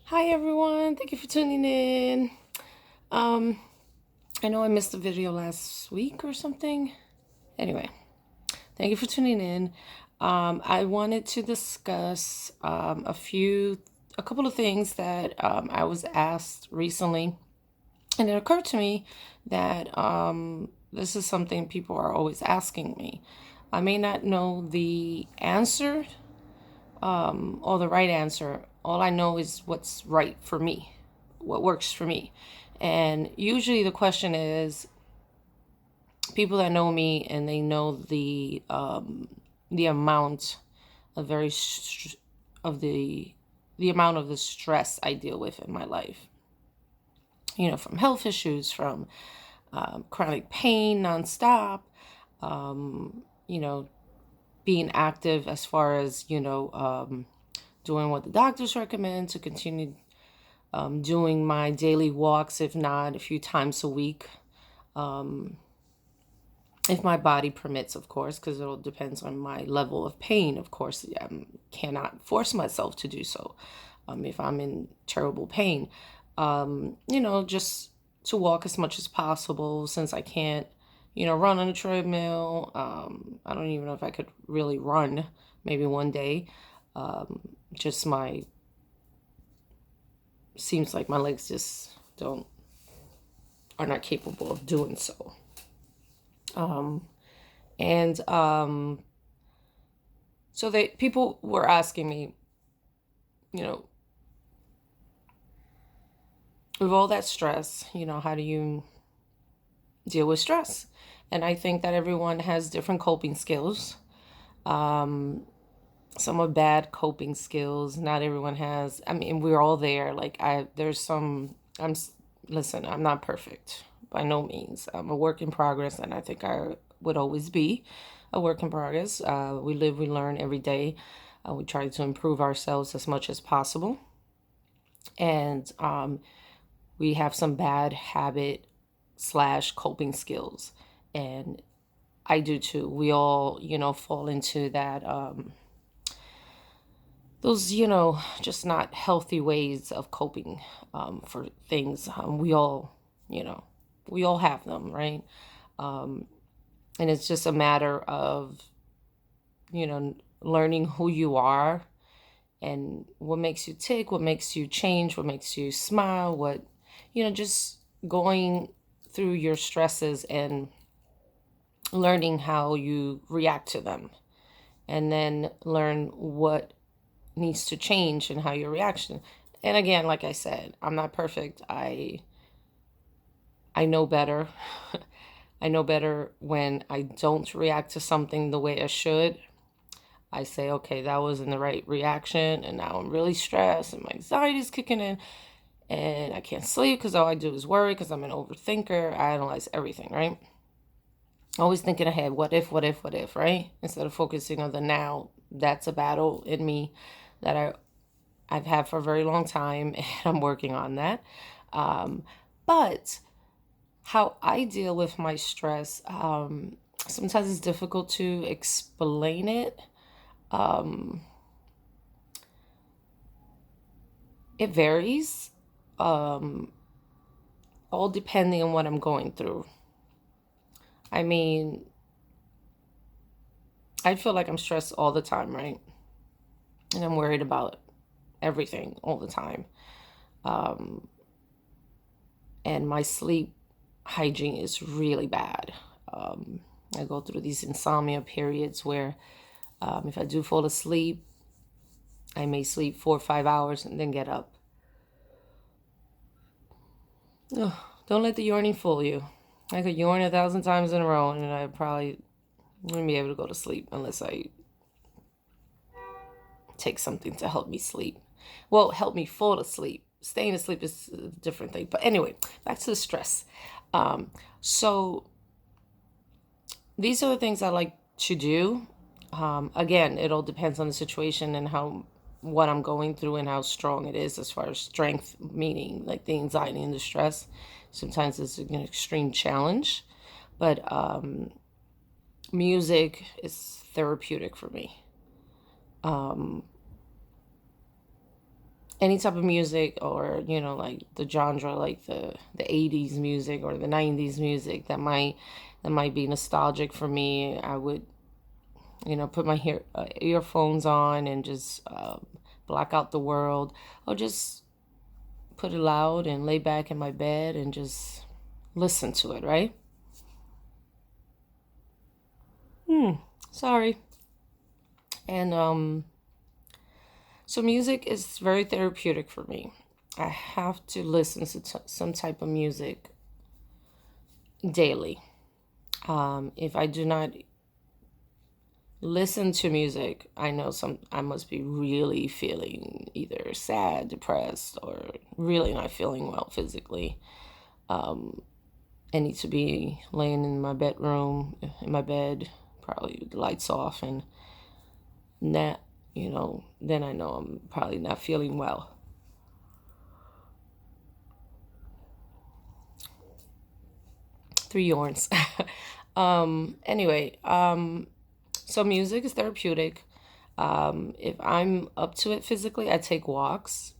Hi everyone, thank you for tuning in. Um, I know I missed a video last week or something. Anyway, thank you for tuning in. I wanted to discuss a couple of things that I was asked recently, and it occurred to me that this is something people are always asking me. I may not know the answer or the right answer. All I know is what's right for me, what works for me. And usually the question is people that know me and they know the amount of of the amount of the stress I deal with in my life. You know, from health issues, from chronic pain nonstop, you know, being active as far as, doing what the doctors recommend to continue doing my daily walks, if not a few times a week, if my body permits, of course, because it all depends on my level of pain. Of course, I cannot force myself to do so if I'm in terrible pain. Just to walk as much as possible since I can't, run on a treadmill. I don't even know if I could really run maybe one day. Just my seems like my legs just don't are not capable of doing so. And so they people were asking me, you know, with all that stress, how do you deal with stress? And I think that everyone has different coping skills. Some are bad coping skills. Not everyone has. I mean, we're all there. There's some. Listen. I'm not perfect by no means. I'm a work in progress, and I think I would always be a work in progress. We live, we learn every day. We try to improve ourselves as much as possible, and we have some bad habit slash coping skills, and I do too. We all, fall into that. Those, just not healthy ways of coping for things. You know, we all have them, right? And it's just a matter of, learning who you are and what makes you tick, what makes you change, what makes you smile, just going through your stresses and learning how you react to them, and then learn what needs to change and how your reaction. And again, like I said, I'm not perfect. I know better. I know better when I don't react to something the way I should. I say, okay, that wasn't the right reaction, and now I'm really stressed, and my anxiety is kicking in, and I can't sleep because all I do is worry because I'm an overthinker. I analyze everything, right? Always thinking ahead. What if, right? Instead of focusing on the now. That's a battle in me that I've had for a very long time, and I'm working on that. But how I deal with my stress, sometimes it's difficult to explain it. It varies, all depending on what I'm going through. I mean, I feel like I'm stressed all the time, right? And I'm worried about everything all the time. And my sleep hygiene is really bad. I go through these insomnia periods where if I do fall asleep, I may sleep 4 or 5 hours and then get up. Ugh, don't let the yawning fool you. I could yawn 1,000 times in a row and I probably wouldn't be able to go to sleep unless I take something to help me sleep. Well, help me fall asleep. Staying asleep is a different thing. But anyway, back to the stress. So these are the things I like to do. Again, it all depends on the situation and what I'm going through and how strong it is as far as strength, meaning like the anxiety and the stress. Sometimes it's an extreme challenge, but music is therapeutic for me. any type of music, or like the genre, like the 80s music or the 90s music that might be nostalgic for me. I would put my earphones on and just block out the world, or just put it loud and lay back in my bed and just listen to it, right? Sorry. And so music is very therapeutic for me. I have to listen to some type of music daily. If I do not listen to music, I must be really feeling either sad, depressed, or really not feeling well physically. I need to be laying in my bedroom, in my bed, probably with the lights off, and that, then I know I'm probably not feeling well. Three yarns. Anyway, so music is therapeutic. If I'm up to it physically, I take walks.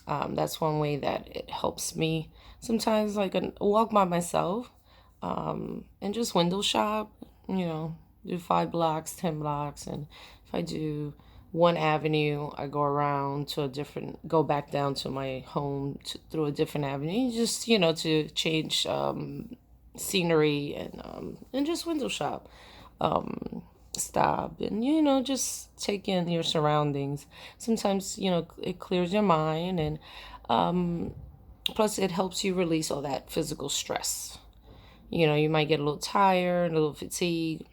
That's one way that it helps me. Sometimes, like a walk by myself, and just window shop, do 5 blocks, 10 blocks. And if I do one avenue, I go around to go back down to my home through a different avenue, just, to change scenery, and just window shop. Stop and just take in your surroundings. Sometimes it clears your mind, and plus it helps you release all that physical stress. You might get a little tired, a little fatigued,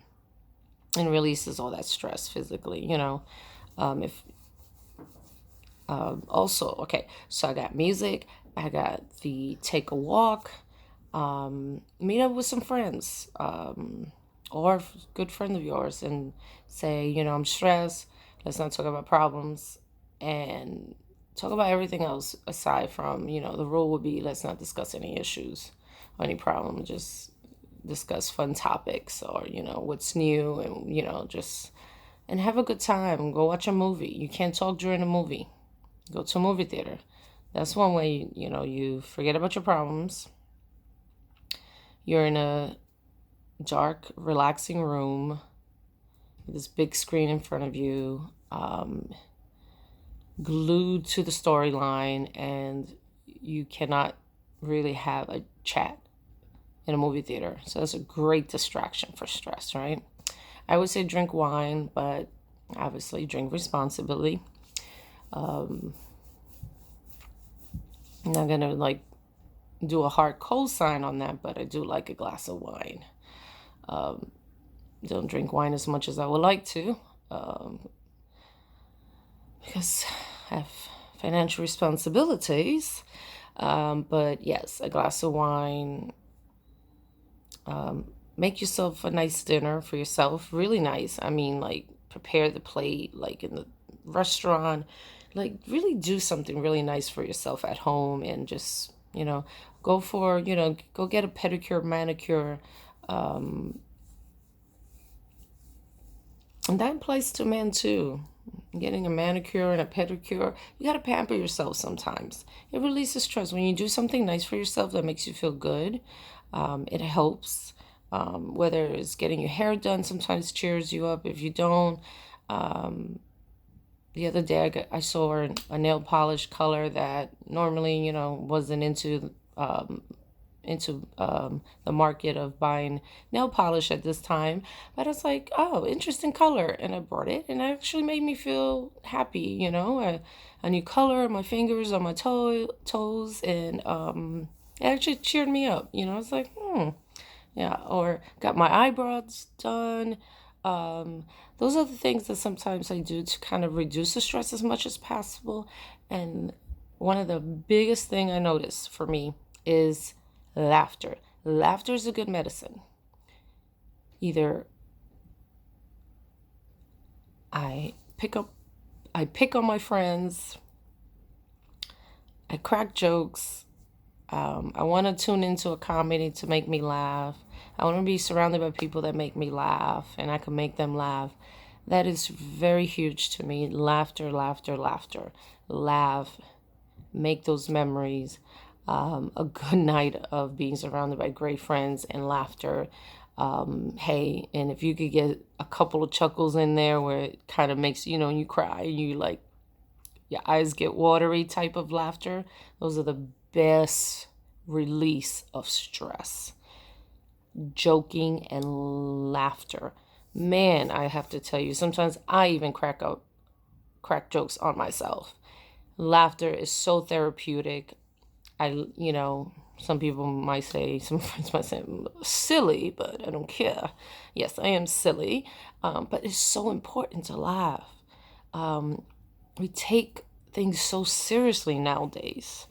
and releases all that stress physically. If Also, okay, so I got music, I got the take a walk, meet up with some friends, or a good friend of yours, and say, I'm stressed. Let's not talk about problems, and talk about everything else aside from, the rule would be, let's not discuss any issues or any problem. Just discuss fun topics, or, what's new, and, just, and have a good time. Go watch a movie. You can't talk during a movie. Go to a movie theater. That's one way, you forget about your problems. You're in a dark, relaxing room with this big screen in front of you, glued to the storyline, and you cannot really have a chat in a movie theater. So that's a great distraction for stress, right? I would say drink wine, but obviously drink responsibly. I'm not gonna do a hard cold sign on that, but I do like a glass of wine. Don't drink wine as much as I would like to, because I have financial responsibilities. But yes, a glass of wine. Make yourself a nice dinner for yourself, really nice. I mean, prepare the plate, like in the restaurant. Really do something really nice for yourself at home, and just, go get a pedicure, manicure. And that applies to men too. Getting a manicure and a pedicure, you gotta pamper yourself sometimes. It releases stress. When you do something nice for yourself that makes you feel good, it helps. Whether it's getting your hair done, sometimes cheers you up. If you don't, the other day I saw a nail polish color that normally, wasn't into the market of buying nail polish at this time. But it's like, oh, interesting color. And I bought it, and it actually made me feel happy, a new color on my fingers, on my toes. And it actually cheered me up. It's like, yeah. Or got my eyebrows done. Those are the things that sometimes I do to kind of reduce the stress as much as possible. And one of the biggest thing I notice for me is laughter. Laughter is a good medicine. Either I pick on my friends, I crack jokes. I want to tune into a comedy to make me laugh. I want to be surrounded by people that make me laugh, and I can make them laugh. That is very huge to me. Laughter, laughter, laughter. Laugh. make those memories, a good night of being surrounded by great friends and laughter. Hey, and if you could get a couple of chuckles in there where it kind of makes, you cry and you like, your eyes get watery type of laughter, those are the best release of stress. Joking and laughter. Man, I have to tell you, sometimes I even crack jokes on myself. Laughter is so therapeutic. Some people might say, some friends might say I'm silly, but I don't care. Yes, I am silly, but it's so important to laugh. We take things so seriously nowadays.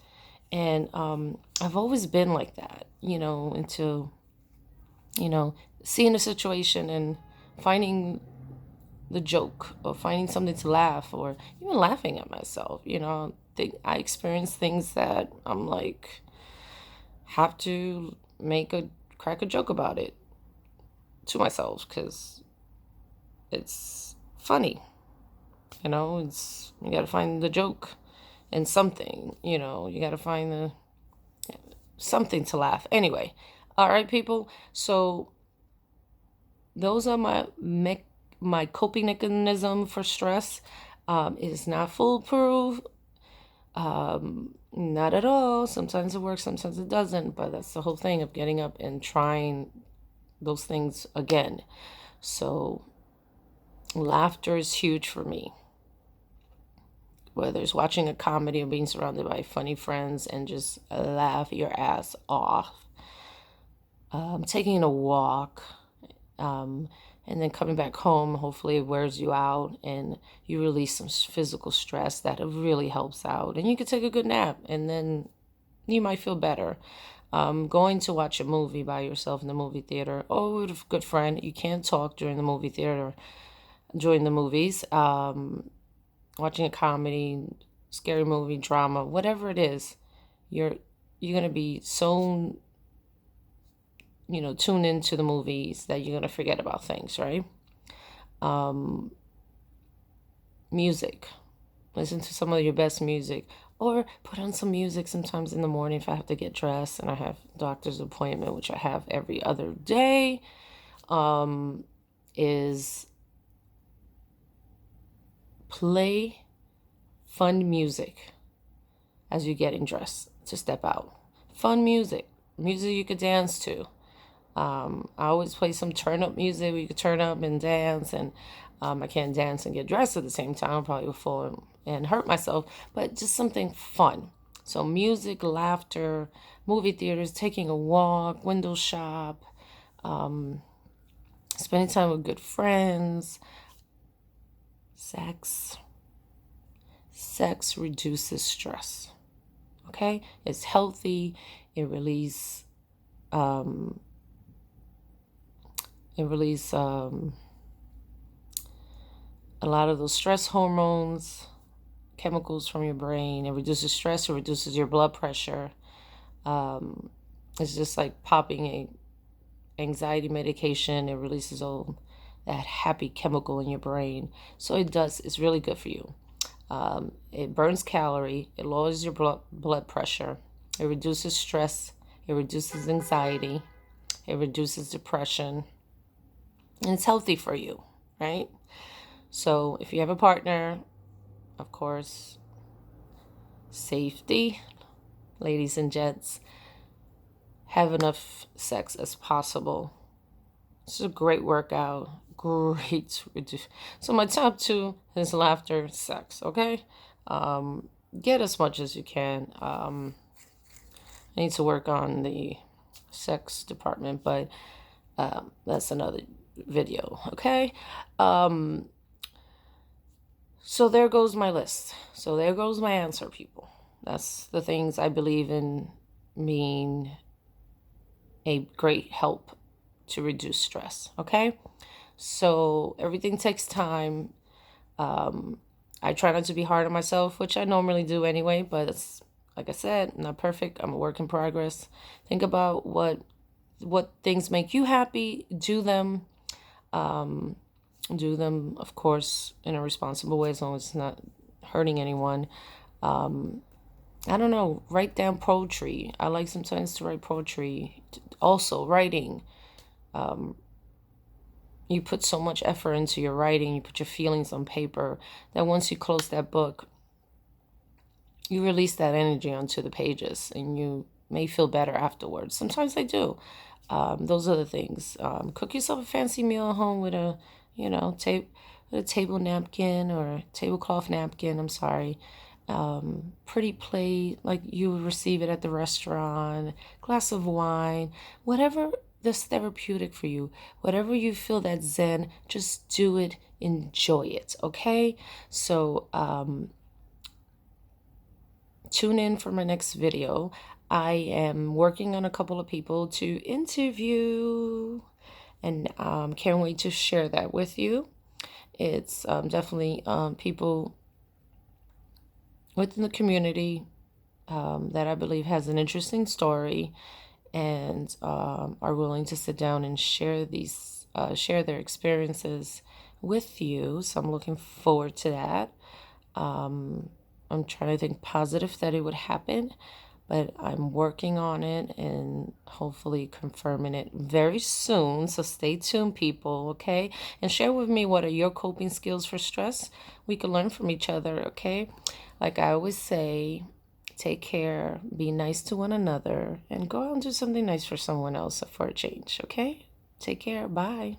And I've always been like that, until, seeing a situation and finding the joke or finding something to laugh or even laughing at myself. I experience things that I'm like, have to crack a joke about it to myself because it's funny. You got to find the joke and something, you got to find something to laugh. Anyway, all right, people. So those are my coping mechanism for stress. It is not foolproof. Not at all. Sometimes it works, sometimes it doesn't. But that's the whole thing of getting up and trying those things again. So laughter is huge for me. Whether it's watching a comedy or being surrounded by funny friends and just laugh your ass off. Taking a walk. And then coming back home, hopefully it wears you out and you release some physical stress that really helps out. And you can take a good nap and then you might feel better. Going to watch a movie by yourself in the movie theater or with a good friend. You can't talk during the movie theater, during the movies. Watching a comedy, scary movie, drama, whatever it is, you're going to be so tune into the movies that you're going to forget about things, right? Music. Listen to some of your best music or put on some music sometimes in the morning if I have to get dressed and I have a doctor's appointment, which I have every other day, is play fun music as you're getting dressed to step out. Fun music you could dance to. I always play some turn up music where you can turn up and dance, and I can't dance and get dressed at the same time. I probably will fall and hurt myself, but just something fun. So music, laughter, movie theaters, taking a walk, window shop, spending time with good friends, sex. Sex reduces stress. Okay? It's healthy. It releases a lot of those stress hormones, chemicals from your brain. It reduces stress. It reduces your blood pressure. It's just like popping a anxiety medication. It releases all that happy chemical in your brain. So it's really good for you. It burns calorie. It lowers your blood pressure. It reduces stress. It reduces anxiety. It reduces depression. And it's healthy for you, right? So if you have a partner, of course, safety, ladies and gents, have enough sex as possible. It's a great workout. Great. So my top 2 is laughter, sex, okay? Get as much as you can. I need to work on the sex department, but that's another video, okay? So there goes my list. So there goes my answer, people. That's the things I believe in being a great help to reduce stress, okay? So everything takes time. I try not to be hard on myself, which I normally do anyway, but it's, like I said, I'm not perfect. I'm a work in progress. Think about what things make you happy. Do them. Do them, of course, in a responsible way, as long as it's not hurting anyone. I don't know, write down poetry. I like sometimes to write poetry. Also, writing. You put so much effort into your writing, you put your feelings on paper, that once you close that book, you release that energy onto the pages and you may feel better afterwards. Sometimes I do. Those are the things. Cook yourself a fancy meal at home with a, with a table napkin or tablecloth napkin. I'm sorry. Pretty plate like you would receive it at the restaurant. Glass of wine, whatever that's therapeutic for you. Whatever you feel that zen, just do it. Enjoy it. Okay. So tune in for my next video. I am working on a couple of people to interview and can't wait to share that with you. It's definitely people within the community that I believe has an interesting story and are willing to sit down and share their experiences with you. So I'm looking forward to that. I'm trying to think positive that it would happen, but I'm working on it and hopefully confirming it very soon. So stay tuned, people, okay? And share with me, what are your coping skills for stress? We can learn from each other, okay? Like I always say, take care, be nice to one another, and go out and do something nice for someone else for a change, okay? Take care. Bye.